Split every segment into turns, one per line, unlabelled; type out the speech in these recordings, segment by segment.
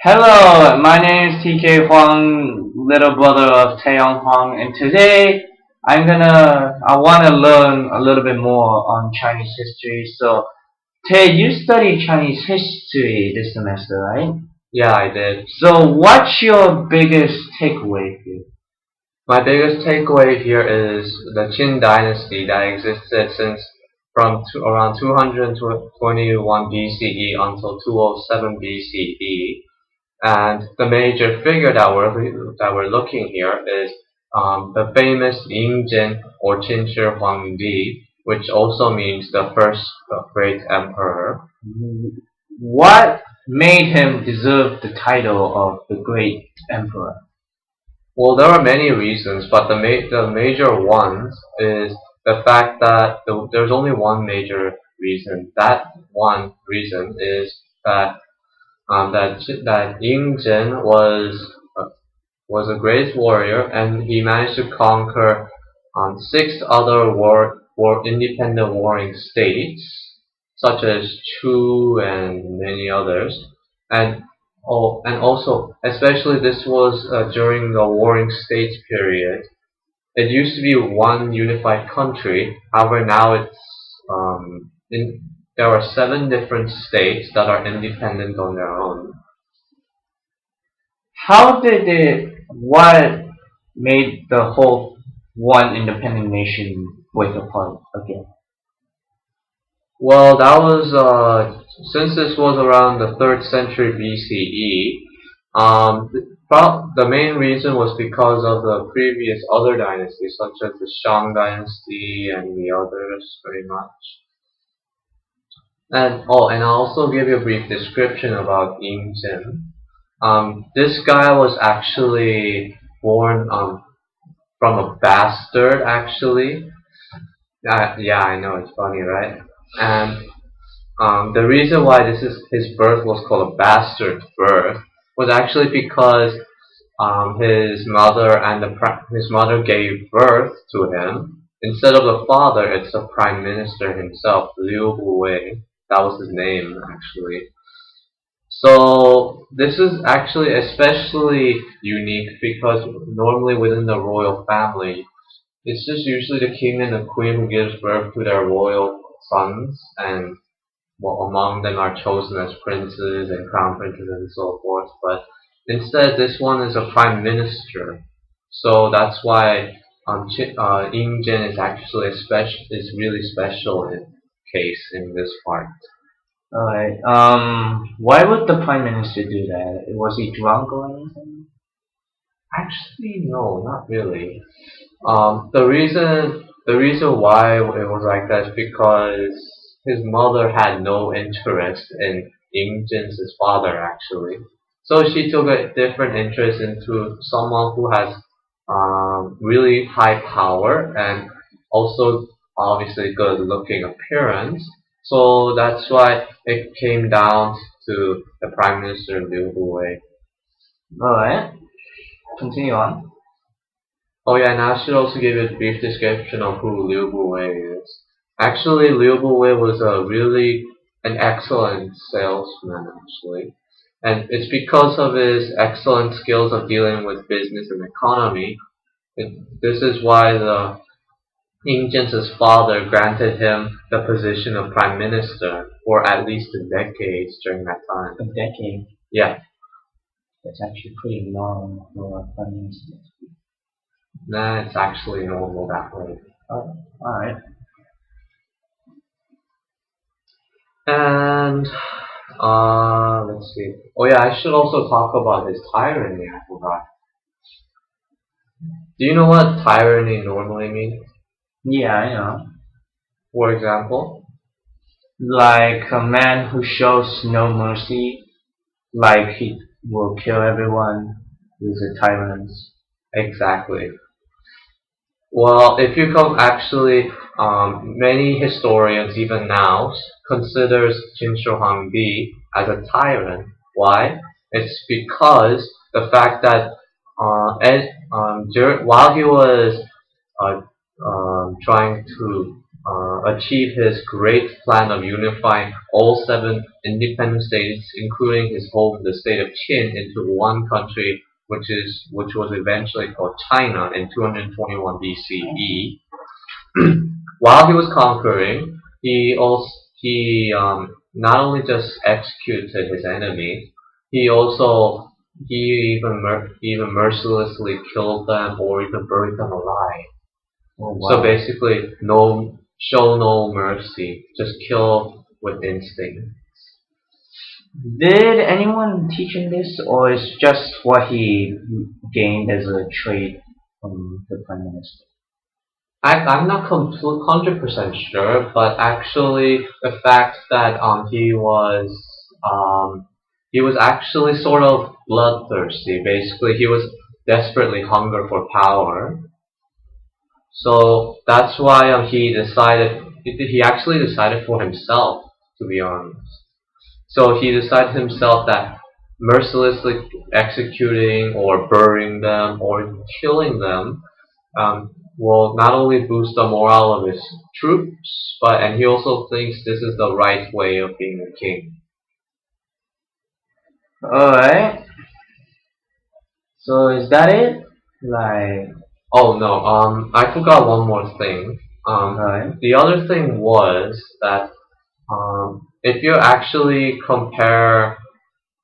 Hello, my name is TK Huang, little brother of TAE Young, and today I want to learn a little bit more on Chinese history. So, Tae, you studied Chinese history this semester, right?
Yeah, I did.
So, what's your biggest takeaway here?
My biggest takeaway here is the Qin dynasty that existed since around 221 BCE until 207 BCE. And the major figure that we're looking here is the famous Ying or Qin Shi Huangdi, which also means the first great emperor.
What made him deserve the title of the Great Emperor?
Well, there are many reasons, but the major ones is the fact that there's only one major reason. That one reason is that that Ying Zhen was a great warrior, and he managed to conquer six other independent warring states, such as Chu and many others, and and also especially this was during the warring states period. It used to be one unified country. However, now there are seven different states that are independent on their own.
What made the whole one independent nation break apart again?
Well, that was since this was around the 3rd century BCE. The main reason was because of the previous other dynasties, such as the Shang dynasty and the others, very much. And I'll also give you a brief description about Ying Zhen. This guy was actually born from a bastard, actually. Yeah, I know, it's funny, right? And the reason why his birth was called a bastard birth was actually because his mother gave birth to him. Instead of the father, it's the prime minister himself, Liu Huwei. That was his name, actually. So this is actually especially unique because normally within the royal family, it's just usually the king and the queen who gives birth to their royal sons, and well, among them are chosen as princes and crown princes and so forth. But instead, this one is a prime minister. So that's why Ying Zhen is actually is really special in case in this part.
Alright, why would the Prime Minister do that? Was he drunk or anything?
Actually, no, not really. The reason why it was like that is because his mother had no interest in Ying Zhen's father, actually. So she took a different interest into someone who has really high power and also obviously good looking appearance. So that's why it came down to the Prime Minister Liu Huwei.
Alright, continue on.
Oh yeah, and I should also give you a brief description of who Liu Buwei is. Actually, Liu Buwei was an excellent salesman, actually. And it's because of his excellent skills of dealing with business and economy. This is why the Ying Zhen's father granted him the position of prime minister for at least a decade during that time.
A decade?
Yeah.
That's actually pretty long for a Prime Minister.
Nah, it's actually normal that way.
Oh, alright.
And let's see. Oh yeah, I should also talk about his tyranny. I forgot. Do you know what tyranny normally means?
Yeah, I know.
For example?
Like a man who shows no mercy, like he will kill everyone, he's a tyrant.
Exactly. Well, if you come actually, many historians even now considers Qin Shi Huangdi as a tyrant. Why? It's because the fact that while he was trying to achieve his great plan of unifying all 7 independent states, including the state of Qin, into one country, which was eventually called China in 221 BCE. While he was conquering, he not only just executed his enemy, he also he even mercilessly killed them or even buried them alive.
Oh,
So
wow.
basically, show no mercy, just kill with instinct.
Did anyone teach him this, or is just what he gained as a trait from the prime minister?
I'm not 100% sure, but actually the fact that he was actually sort of bloodthirsty. Basically, he was desperately hunger for power. So that's why he actually decided for himself, to be honest. So he decided himself that mercilessly executing or burying them or killing them will not only boost the morale of his troops, and he also thinks this is the right way of being a king.
Alright, so is that it? Like,
Oh no, I forgot one more thing.
alright.
The other thing was that if you actually compare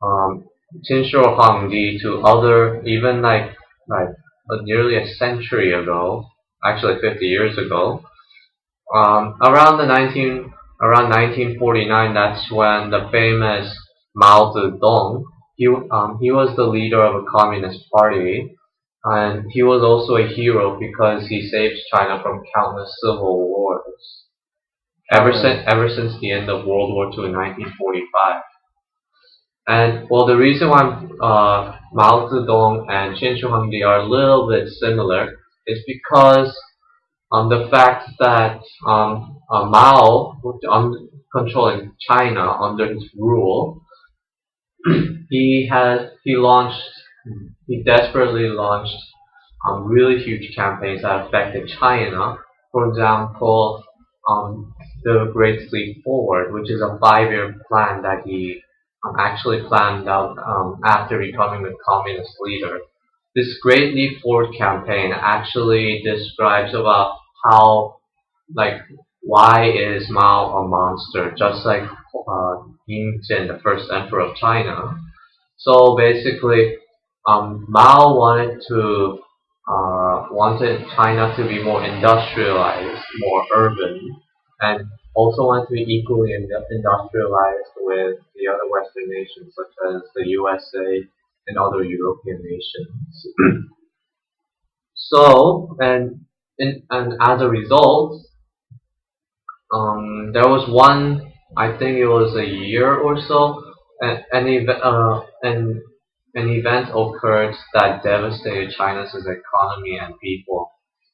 Qinshi Huangdi to other, even like nearly a century ago, actually 50 years ago, around 1949, that's when the famous Mao Zedong, he was the leader of a communist party, and he was also a hero because he saved China from countless civil wars ever since the end of World War II in 1945. And well, the reason why Mao Zedong and Qin Shi Huangdi are a little bit similar is because the fact that Mao, controlling China under his rule, he desperately launched really huge campaigns that affected China. For example, the Great Leap Forward, which is a 5-year plan that he actually planned out after becoming a communist leader. This Great Leap Forward campaign actually describes about how, like, why is Mao a monster, just like Ying Jin, the first emperor of China. So basically, Mao wanted China to be more industrialized, more urban, and also wanted to be equally industrialized with the other Western nations, such as the USA and other European nations. So, and as a result, there was I think it was a year or so, an event occurred that devastated China's economy and people.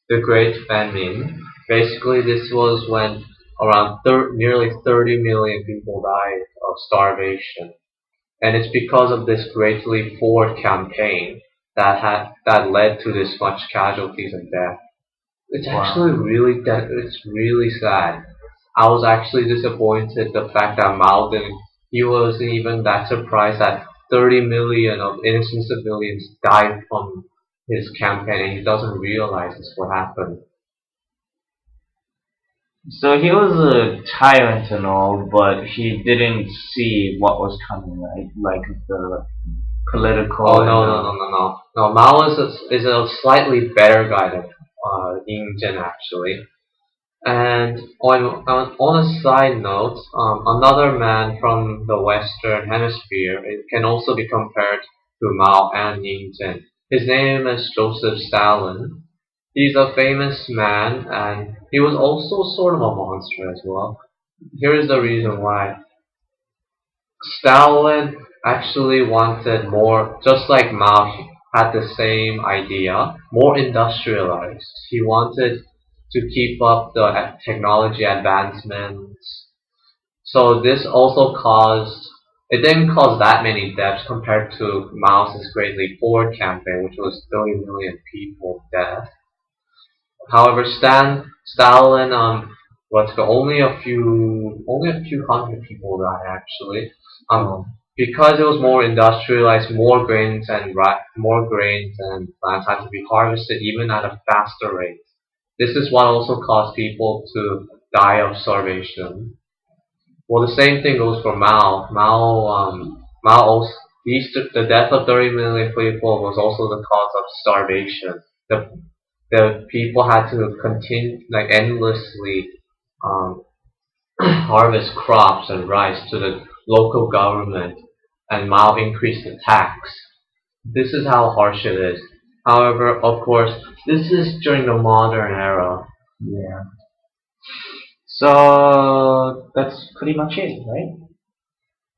The Great Famine. Basically, this was when around nearly 30 million people died of starvation, and it's because of this Great Leap Forward campaign that led to this much casualties and death. It's actually it's really sad. I was actually disappointed the fact that he wasn't even that surprised that 30 million of innocent civilians died from his campaign, and he doesn't realize this what happened.
So he was a tyrant and all, but he didn't see what was coming, right? Like the political.
Oh no! Mao is a slightly better guy than Ying Zhen actually. And on a side note, another man from the Western Hemisphere can also be compared to Mao and Ying Zhen. His name is Joseph Stalin. He's a famous man, and he was also sort of a monster as well. Here is the reason why. Stalin actually wanted more, just like Mao had the same idea, more industrialized. He wanted to keep up the technology advancements. So this also it didn't cause that many deaths compared to Mao's Great Leap Forward campaign, which was 30 million people dead. However, Stalin What's the only a few hundred people died actually.
Oh.
Because it was more industrialized, more grains and plants had to be harvested even at a faster rate. This is what also caused people to die of starvation. Well, the same thing goes for Mao. Mao also, the death of 30 million people was also the cause of starvation. The people had to continue like endlessly um, harvest crops and rice to the local government, and Mao increased the tax. This is how harsh it is. However, of course, this is during the modern era.
Yeah. So that's pretty much it, right?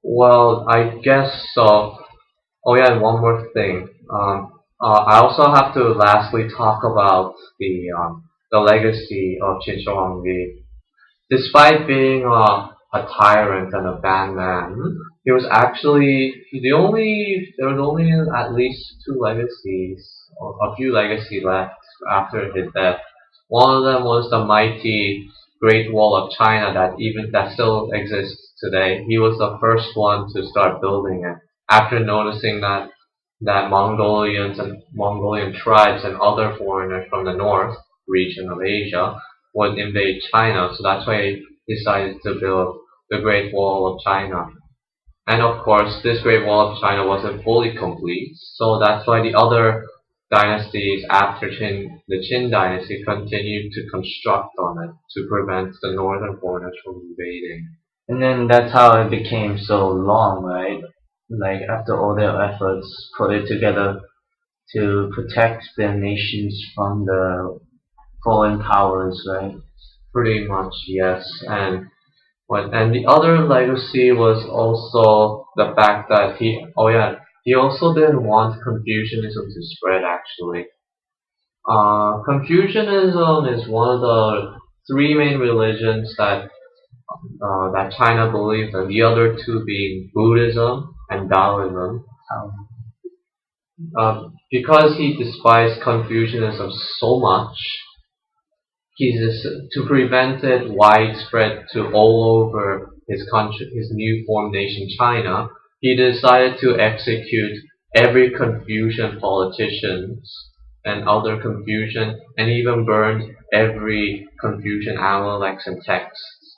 Well, I guess so. Oh yeah, and one more thing. I also have to lastly talk about the legacy of Qin Shi Huangdi. Despite being a tyrant and a bad man, he was actually there was only at least two legacies, or a few legacies left after his death. One of them was the mighty Great Wall of China that still exists today. He was the first one to start building it after noticing that Mongolian tribes and other foreigners from the north region of Asia would invade China, so that's why he decided to build the Great Wall of China. And of course, this Great Wall of China wasn't fully complete, so that's why the other dynasties after the Qin dynasty continued to construct on it to prevent the northern foreigners from invading.
And then that's how it became so long, right? Like after all their efforts put it together to protect their nations from the foreign powers, right?
Pretty much, yes. And the other legacy was also the fact that he also didn't want Confucianism to spread actually. Confucianism is one of the three main religions that China believes in, the other two being Buddhism and Taoism.
Um,
Because he despised Confucianism so much, to prevent it widespread to all over his country, his new formed nation China, he decided to execute every Confucian politicians and other Confucian, and even burned every Confucian Analects and texts.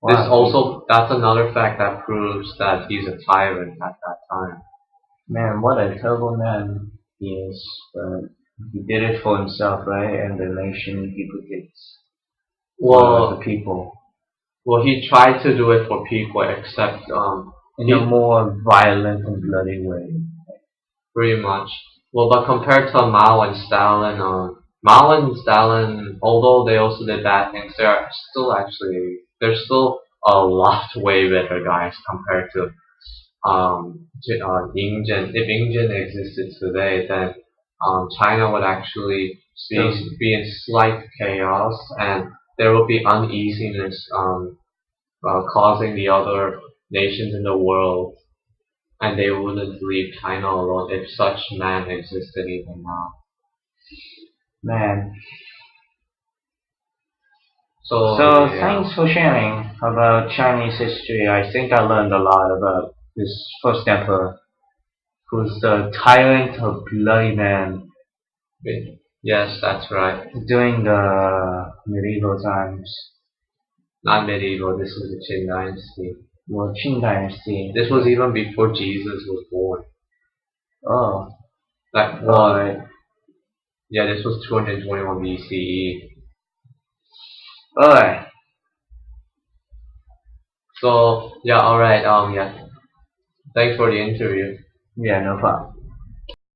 wow,
That's another fact that proves that he's a tyrant at that time.
man, what a terrible man he is. But he did it for himself, right? And the nation he protects for the
Well,
people
he tried to do it for people, except
in a
he
more violent and bloody way.
pretty much. Well, but compared to Mao and Stalin, although they also did bad things, they're still a lot way better guys compared to Yingzhen. If Yingzhen existed today, then China would actually
Still,
be in slight chaos, and there would be uneasiness causing the other nations in the world, and they wouldn't leave China alone if such man existed even now.
man.
So
So
yeah,
thanks for sharing about Chinese history. I think I learned a lot about this first emperor, who's the tyrant of bloody man
yes, that's right.
during the medieval times,
Not medieval. This is the Qin dynasty.
or Qing dynasty.
This was even before Jesus was born.
Oh,
Like, well,
alright.
yeah, this was 221 BCE.
Alright.
So yeah, all right. Yeah. Thanks for the interview.
Yeah, no problem.